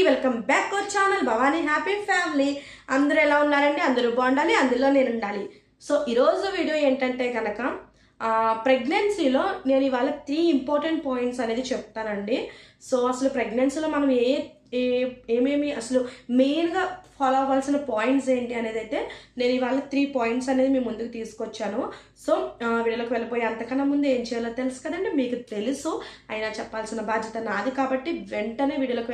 Welcome back our channel Bhavani happy family. అందరూ ఎలా ఉన్నారండి? అందరూ బాగుండాలి, అందులో నేను ఉండాలి. సో ఈరోజు వీడియో ఏంటంటే కనుక ప్రెగ్నెన్సీలో నేను ఇవాళ 3 ఇంపార్టెంట్ పాయింట్స్ అనేది చెప్తానండి. సో అసలు ప్రెగ్నెన్సీలో మనం ఏమేమి అసలు మెయిన్గా ఫాలో అవ్వాల్సిన పాయింట్స్ ఏంటి అనేది అయితే నేను ఇవాళ 3 పాయింట్స్ అనేది మీ ముందుకు తీసుకొచ్చాను. సో వీడియోలోకి వెళ్ళిపోయి అంతకన్నా ముందు ఏం చేయాలో తెలుసు కదండి, మీకు తెలుసు. అయినా చెప్పాల్సిన బాధ్యత నాది కాబట్టి వెంటనే వీడియోలోకి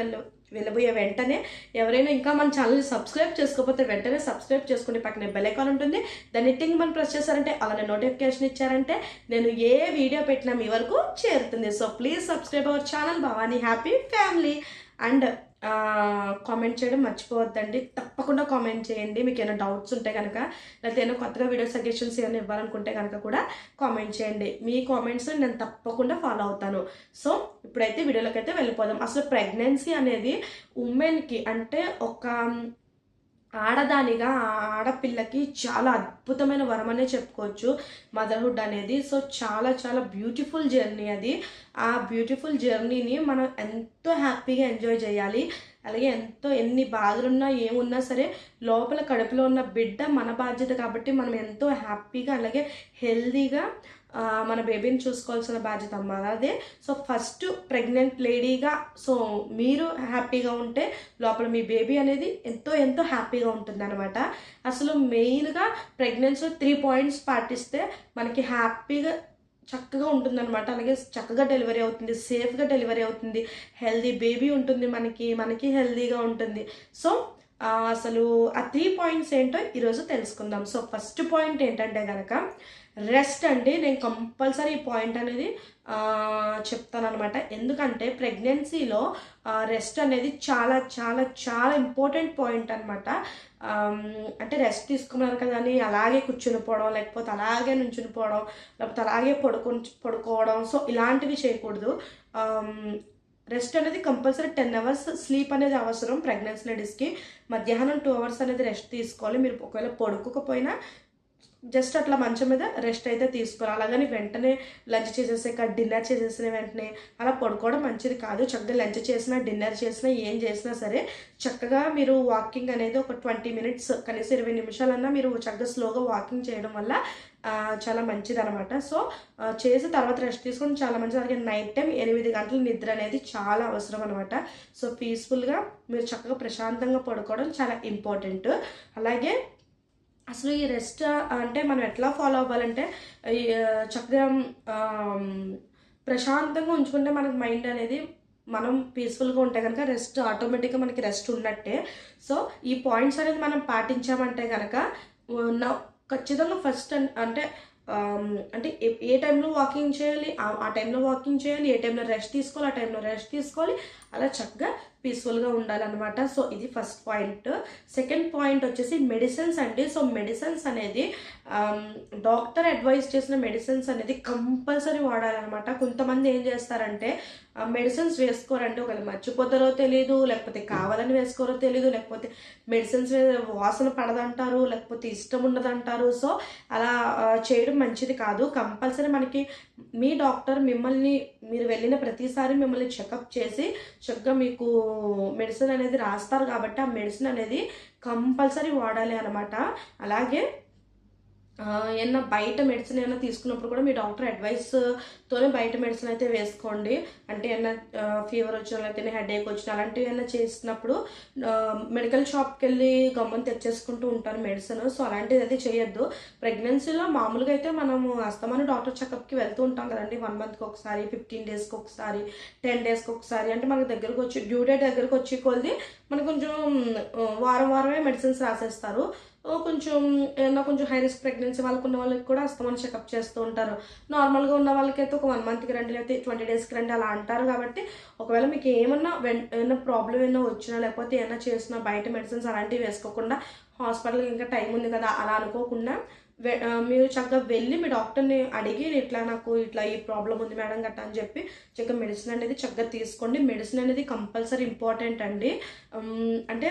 వెళ్ళబోయే వెంటనే ఎవరైనా ఇంకా మన ఛానల్ని సబ్స్క్రైబ్ చేసుకోకపోతే వెంటనే సబ్స్క్రైబ్ చేసుకుని పక్కనే బెల్ ఐకాన్ ఉంటుంది, దాన్ని టింగ్ మనం ప్రెస్ చేశారంటే అలానే నోటిఫికేషన్ ఇచ్చారంటే నేను ఏ వీడియో పెట్టినా మీ వరకు చేరుతుంది. So please subscribe our channel Bhavani happy family. And comment చేయడం మర్చిపోవద్దండి, తప్పకుండా కామెంట్ చేయండి. మీకు ఏమైనా డౌట్స్ ఉంటే కనుక, లేకపోతే ఏమైనా కొత్తగా వీడియో సజెషన్స్ ఏమైనా ఇవ్వాలనుకుంటే కనుక కూడా కామెంట్ చేయండి. మీ కామెంట్స్ నేను తప్పకుండా ఫాలో అవుతాను. సో ఇప్పుడైతే వీడియోలోకి అయితే వెళ్ళిపోదాం. అసలు ప్రెగ్నెన్సీ అనేది ఉమెన్కి అంటే ఒక ఆడదానిగా ఆడపిల్లకి చాలా అద్భుతమైన వరం అనే చెప్పుకోవచ్చు మదర్హుడ్ అనేది. సో చాలా చాలా బ్యూటిఫుల్ జర్నీ అది. ఆ బ్యూటిఫుల్ జర్నీని మనం ఎంతో హ్యాపీగా ఎంజాయ్ చేయాలి. అలాగే ఎన్ని బాధలున్నా ఏమున్నా సరే లోపల కడుపులో ఉన్న బిడ్డ మన బాధ్యత కాబట్టి మనం ఎంతో హ్యాపీగా అలాగే హెల్దీగా మన బేబీని చూసుకోవాల్సిన బాధ్యత అదే. సో ఫస్ట్ ప్రెగ్నెంట్ లేడీగా సో మీరు హ్యాపీగా ఉంటే లోపల మీ బేబీ అనేది ఎంతో ఎంతో హ్యాపీగా ఉంటుంది అనమాట. అసలు మెయిన్గా ప్రెగ్నెన్సీలో 3 పాయింట్స్ పాటిస్తే మనకి హ్యాపీగా చక్కగా ఉంటుందన్నమాట. అలాగే చక్కగా డెలివరీ అవుతుంది, సేఫ్గా డెలివరీ అవుతుంది, హెల్దీ బేబీ ఉంటుంది, మనకి హెల్దీగా ఉంటుంది. సో అసలు ఆ 3 పాయింట్స్ ఏంటో ఈరోజు తెలుసుకుందాం. సో ఫస్ట్ పాయింట్ ఏంటంటే కనుక రెస్ట్ అండి. నేను కంపల్సరీ ఈ పాయింట్ అనేది చెప్తానమాట. ఎందుకంటే ప్రెగ్నెన్సీలో రెస్ట్ అనేది చాలా చాలా చాలా ఇంపార్టెంట్ పాయింట్ అనమాట. అంటే రెస్ట్ తీసుకున్నారు కదా అని అలాగే కూర్చుని పోవడం, లేకపోతే అలాగే నుంచుని పోవడం, లేకపోతే అలాగే పడుకోవడం, సో ఇలాంటివి చేయకూడదు. రెస్ట్ అనేది కంపల్సరీ 10 అవర్స్ స్లీప్ అనేది అవసరం ప్రెగ్నెన్సీ లేడీస్కి. మధ్యాహ్నం 2 అవర్స్ అనేది రెస్ట్ తీసుకోవాలి. మీరు ఒకవేళ పడుకోకపోయినా జస్ట్ అట్లా మంచం మీద రెస్ట్ అయితే తీసుకోవాలి. అలాగని వెంటనే లంచ్ చేసేసాక డిన్నర్ చేసేసిన వెంటనే అలా పడుకోవడం మంచిది కాదు. చక్కగా లంచ్ చేసినా డిన్నర్ చేసినా ఏం చేసినా సరే చక్కగా మీరు వాకింగ్ అనేది ఒక 20 మినిట్స్ కనీసం 20 నిమిషాలన్నా మీరు చక్కగా స్లోగా వాకింగ్ చేయడం వల్ల చాలా మంచిది అనమాట. సో చేసి తర్వాత రెస్ట్ తీసుకొని చాలా మంచిది. అలాగే నైట్ టైం 8 గంటల నిద్ర అనేది చాలా అవసరం అనమాట. సో పీస్ఫుల్గా మీరు చక్కగా ప్రశాంతంగా పడుకోవడం చాలా ఇంపార్టెంట్. అలాగే అసలు ఈ రెస్ట్ అంటే మనం ఎట్లా ఫాలో అవ్వాలంటే చక్కగా ప్రశాంతంగా ఉంచుకుంటే మనకి మైండ్ అనేది మనం పీస్ఫుల్గా ఉంటే కనుక రెస్ట్ ఆటోమేటిక్గా మనకి రెస్ట్ ఉన్నట్టే. సో ఈ పాయింట్స్ అనేది మనం పాటించామంటే కనుక ఖచ్చితంగా ఫస్ట్ అంటే ఏ టైంలో వాకింగ్ చేయాలి ఆ టైంలో వాకింగ్ చేయాలి, ఏ టైంలో రెస్ట్ తీసుకోవాలి ఆ టైంలో రెస్ట్ తీసుకోవాలి, అలా చక్కగా పీస్ఫుల్గా ఉండాలన్నమాట. సో ఇది ఫస్ట్ పాయింట్. సెకండ్ పాయింట్ వచ్చేసి మెడిసిన్స్ అండి. సో మెడిసిన్స్ అనేది డాక్టర్ అడ్వైస్ చేసిన మెడిసిన్స్ అనేది కంపల్సరీ వాడాలన్నమాట. కొంతమంది ఏం చేస్తారంటే మెడిసిన్స్ వేసుకోరండి, ఒకవేళ మర్చిపోతారో తెలియదు, లేకపోతే కావాలని వేసుకోరో తెలియదు, లేకపోతే మెడిసిన్స్ వాసన పడదంటారు, లేకపోతే ఇష్టం ఉండదంటారు. సో అలా చేయడం మంచిది కాదు. కంపల్సరీ మనకి మీ డాక్టర్ మీరు వెళ్ళిన ప్రతిసారి మిమ్మల్ని చెకప్ చేసి చక్కగా మీకు మెడిసిన్ అనేది రాస్తారు కాబట్టి ఆ మెడిసిన్ అనేది కంపల్సరీ వాడాలి అనమాట. అలాగే ఏమన్నా బయట మెడిసిన్ ఏమైనా తీసుకున్నప్పుడు కూడా మీ డాక్టర్ అడ్వైస్తోనే బయట మెడిసిన్ అయితే వేసుకోండి. అంటే ఏమన్నా ఫీవర్ వచ్చినా లేకపోతే హెడేక్ వచ్చినా అలాంటివి ఏమైనా చేసినప్పుడు మెడికల్ షాప్కి వెళ్ళి గమ్మని తెచ్చేసుకుంటూ ఉంటారు మెడిసిన్. సో అలాంటిది అయితే చేయొద్దు. ప్రెగ్నెన్సీలో మామూలుగా అయితే మనము అస్తమాను డాక్టర్ చెకప్కి వెళ్తూ ఉంటాం కదండి. 1 మంత్కి ఒకసారి, 15 డేస్కి ఒకసారి, 10 డేస్కి ఒకసారి. అంటే మనకు దగ్గరకు వచ్చి డ్యూ డేట్ దగ్గరకు వచ్చి కొలిది మనకు కొంచెం వారమే మెడిసిన్స్ రాసేస్తారు. కొంచెం హై రిస్క్ ప్రెగ్నెన్సీ ఉన్న వాళ్ళకి కూడా అస్తమానం చెకప్ చేస్తూ ఉంటారు. నార్మల్గా ఉన్న వాళ్ళకైతే ఒక 1 మంత్కి రండి, లేకపోతే 20 డేస్కి రండి అలా అంటారు. కాబట్టి ఒకవేళ మీకు ఏమన్నా ప్రాబ్లం ఏమైనా వచ్చినా లేకపోతే ఏమైనా చేసినా బయట మెడిసిన్స్ అలాంటివి వేసుకోకుండా హాస్పిటల్కి ఇంకా టైం ఉంది కదా అలా అనుకోకుండా మీరు చక్కగా వెళ్ళి మీ డాక్టర్ని అడిగి నాకు ఈ ప్రాబ్లం ఉంది మేడం గట్ట అని చెప్పి చక్కగా మెడిసిన్ అనేది చక్కగా తీసుకోండి. మెడిసిన్ అనేది కంపల్సరీ ఇంపార్టెంట్ అండి. అంటే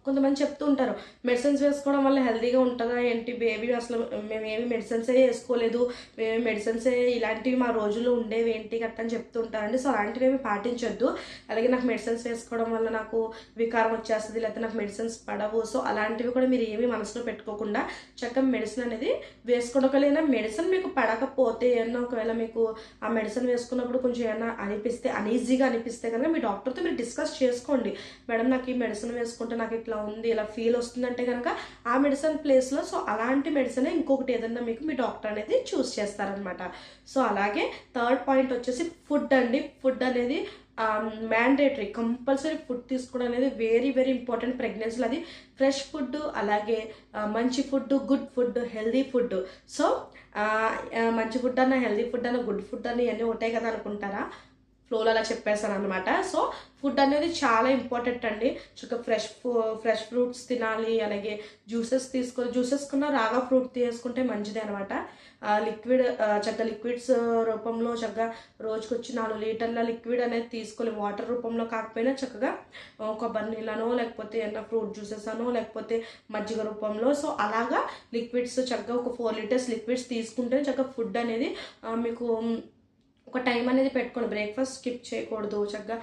కొంతమంది చెప్తూ ఉంటారు, మెడిసిన్స్ వేసుకోవడం వల్ల హెల్తీగా ఉంటుందా ఏంటి బేబీ, అసలు మేమేమి మెడిసిన్సే వేసుకోలేదు, మేమేమి మెడిసిన్సే ఇలాంటివి మా రోజుల్లో ఉండేవి ఏంటి గట్టా అని చెప్తూ ఉంటారండి. సో అలాంటివి ఏమి పాటించొద్దు. అలాగే నాకు మెడిసిన్స్ వేసుకోవడం వల్ల నాకు వికారం వచ్చేస్తుంది, లేకపోతే నాకు మెడిసిన్స్ పడవు, సో అలాంటివి కూడా మీరు ఏమీ మనసులో పెట్టుకోకుండా చక్కగా మెడిసిన్ అనేది వేసుకోవడం. ఒకవేళ మెడిసిన్ మీకు పడకపోతే ఏమన్నా, ఒకవేళ మీకు ఆ మెడిసిన్ వేసుకున్నప్పుడు కొంచెం ఏమన్నా అనిపిస్తే, అనీజీగా అనిపిస్తే కనుక మీ డాక్టర్తో మీరు డిస్కస్ చేసుకోండి. మేడం నాకు ఈ మెడిసిన్ వేసుకుంటే నాకు ఇట్లా ఉంది, ఇలా ఫీల్ వస్తుందంటే కనుక ఆ మెడిసిన్ ప్లేస్లో సో అలాంటి మెడిసిన్ ఇంకొకటి ఏదన్నా మీకు మీ డాక్టర్ అనేది చూస్ చేస్తారనమాట. సో అలాగే థర్డ్ పాయింట్ వచ్చేసి ఫుడ్ అండి. ఫుడ్ అనేది మ్యాండేటరీ, కంపల్సరీ ఫుడ్ తీసుకోవడం అనేది వెరీ వెరీ ఇంపార్టెంట్ ప్రెగ్నెన్సీలో. అది ఫ్రెష్ ఫుడ్, అలాగే మంచి food, good food, healthy food. So మంచి ఫుడ్ అన్న, హెల్దీ ఫుడ్ అన్న, గుడ్ ఫుడ్ అన్న ఇవన్నీ ఉంటాయి కదా అనుకుంటారా, ఫ్లోలో అలా చెప్పేస్తాను అనమాట. సో ఫుడ్ అనేది చాలా ఇంపార్టెంట్ అండి. చక్కగా ఫ్రెష్ ఫ్రూట్స్ తినాలి, అలాగే జ్యూసెస్ కన్నా రాగా ఫ్రూట్ తీసుకుంటే మంచిది అనమాట. లిక్విడ్స్ రూపంలో చక్కగా రోజుకి వచ్చి 4 లీటర్ల లిక్విడ్ అనేది తీసుకోవాలి, వాటర్ రూపంలో కాకపోయినా చక్కగా కొబ్బరి నీళ్ళనో, లేకపోతే ఏమన్నా ఫ్రూట్ జ్యూసెస్ అనో, లేకపోతే మజ్జిగ రూపంలో. సో అలాగా లిక్విడ్స్ చక్కగా ఒక 4 లీటర్స్ లిక్విడ్స్ తీసుకుంటే చక్కగా ఫుడ్ అనేది మీకు ఒక టైం అనేది పెట్టుకోండి. బ్రేక్ఫాస్ట్ స్కిప్ చేయకూడదు. చక్కగా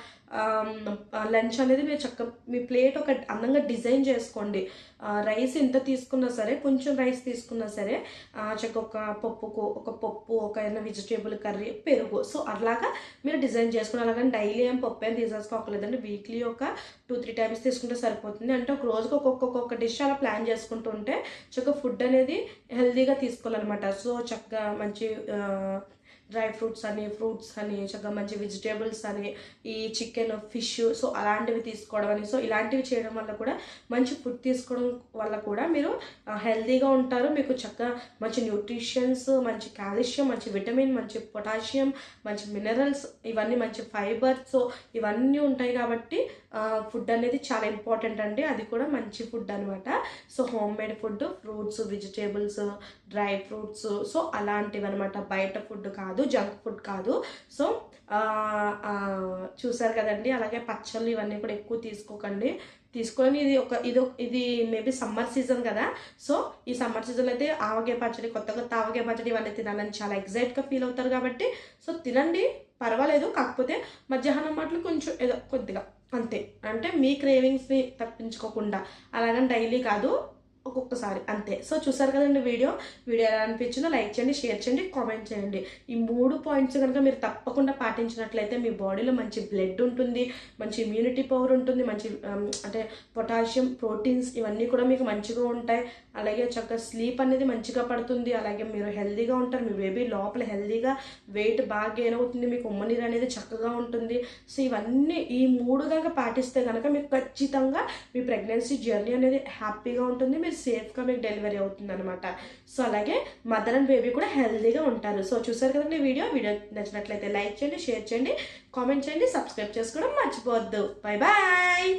లంచ్ అనేది మీరు చక్కగా మీ ప్లేట్ ఒక అందంగా డిజైన్ చేసుకోండి. రైస్ ఎంత తీసుకున్నా సరే, కొంచెం రైస్ తీసుకున్నా సరే చక్కగా ఒక పప్పు, ఒక ఏదైనా వెజిటేబుల్ కర్రీ, పెరుగు, సో అలాగా మీరు డిజైన్ చేసుకుని. అలాగని డైలీ ఏం పప్పు ఏం తీసేసుకోకలేదండి. వీక్లీ ఒక 2-3 టైమ్స్ తీసుకుంటే సరిపోతుంది. అంటే ఒక రోజుకి ఒక్కొక్క డిష్ అలా ప్లాన్ చేసుకుంటూ ఉంటే చక్కగా ఫుడ్ అనేది హెల్తీగా తీసుకోవాలన్నమాట. సో చక్కగా మంచి డ్రై ఫ్రూట్స్ అని, ఫ్రూట్స్ అని, చక్కగా మంచి వెజిటేబుల్స్ అని, ఈ చికెన్, ఫిష్, సో అలాంటివి తీసుకోవడం అని. సో ఇలాంటివి చేయడం వల్ల కూడా, మంచి ఫుడ్ తీసుకోవడం వల్ల కూడా మీరు హెల్తీగా ఉంటారు. మీకు చక్కగా మంచి న్యూట్రిషన్స్, మంచి కాల్షియం, మంచి విటమిన్, మంచి పొటాషియం, మంచి మినరల్స్, ఇవన్నీ మంచి ఫైబర్, సో ఇవన్నీ ఉంటాయి. కాబట్టి ఫుడ్ అనేది చాలా ఇంపార్టెంట్ అండి. అది కూడా మంచి ఫుడ్ అనమాట. So home made food, fruits, vegetables, dry fruits, so అలాంటివి అనమాట. బయట ఫుడ్ కాదు, జంక్ ఫుడ్ కాదు. సో చూసారు కదండి. అలాగే పచ్చళ్ళు ఇవన్నీ కూడా ఎక్కువ తీసుకోకండి. తీసుకొని ఇది మేబీ సమ్మర్ సీజన్ కదా. సో ఈ సమ్మర్ సీజన్ అయితే ఆవకాయ పచ్చడి, కొత్త ఆవకాయ పచ్చడి ఇవన్నీ తినాలని చాలా ఎగ్జైట్గా ఫీల్ అవుతారు కాబట్టి సో తినండి, పర్వాలేదు. కాకపోతే మధ్యాహ్నం మాటలు కొంచెం ఏదో కొద్దిగా అంతే, అంటే మీ క్రేవింగ్స్ని తప్పించుకోకుండా, అలాగని డైలీ కాదు, ఒక్కొక్కసారి అంతే. సో చూసారు కదండి వీడియో ఎలా అనిపించిందో లైక్ చేయండి, షేర్ చేయండి, కామెంట్ చేయండి. ఈ 3 పాయింట్స్ కనుక మీరు తప్పకుండా పాటించినట్లయితే మీ బాడీలో మంచి బ్లడ్ ఉంటుంది, మంచి ఇమ్యూనిటీ పవర్ ఉంటుంది, మంచి అంటే పొటాషియం, ప్రోటీన్స్ ఇవన్నీ కూడా మీకు మంచిగా ఉంటాయి. అలాగే చక్కగా స్లీప్ అనేది మంచిగా పడుతుంది. అలాగే మీరు హెల్దీగా ఉంటారు, మీ బేబీ లోపల హెల్దీగా వెయిట్ బాగా గెయిన్ అవుతుంది, మీకు ఉమ్మనీరు అనేది చక్కగా ఉంటుంది. సో ఇవన్నీ ఈ 3 కనుక పాటిస్తే కనుక మీకు ఖచ్చితంగా మీ ప్రెగ్నెన్సీ జర్నీ అనేది హ్యాపీగా ఉంటుంది, మీరు సేఫ్గా మీకు డెలివరీ అవుతుంది అనమాట. సో అలాగే మదర్ అండ్ బేబీ కూడా హెల్దీగా ఉంటారు. సో చూసారు కదండి వీడియో నచ్చినట్లయితే లైక్ చేయండి, షేర్ చేయండి, కామెంట్ చేయండి, సబ్స్క్రైబ్ చేసుకోవడం మర్చిపోవద్దు. Bye bye.